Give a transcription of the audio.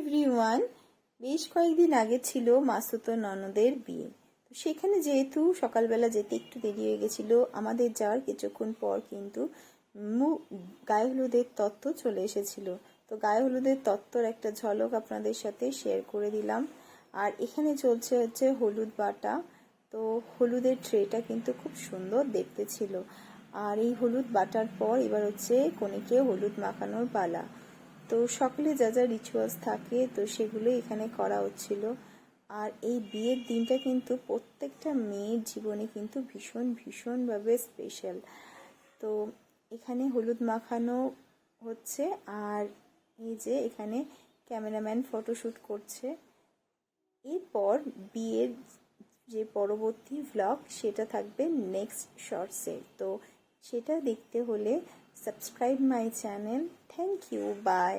Everyone, বেশ কয়েকদিন আগে ছিল মাসুতো ননদের বিয়ে। তো সেখানে যেহেতু সকালবেলা যেতে একটু দেরি হয়ে গেছিল, আমাদের যাওয়ার কিছুক্ষণ পর কিন্তু গায়ে হলুদের তত্ত্ব চলে এসেছিল। তো গায়ে হলুদের তত্ত্বর একটা ঝলক আপনাদের সাথে শেয়ার করে দিলাম। আর এখানে চলছে হচ্ছে হলুদ বাটা। তো হলুদের ট্রেটা কিন্তু খুব সুন্দর দেখতে ছিল। আর এই হলুদ বাটার পর এবার হচ্ছে কনেকে হলুদ মাখানোর পালা। তো সকলে যা যা রিচুয়ালস থাকে তো সেগুলো এখানে করা হচ্ছিল। আর এই বিয়ের দিনটা কিন্তু প্রত্যেকটা মেয়ের জীবনে কিন্তু ভীষণ ভীষণভাবে স্পেশাল। তো এখানে হলুদ মাখানো হচ্ছে, আর এই যে এখানে ক্যামেরাম্যান ফটোশ্যুট করছে। এরপর বিয়ের যে পরবর্তী ভ্লগ সেটা থাকবে নেক্সট শর্টসে। তো সেটা দেখতে হলে subscribe my channel. Thank you, by.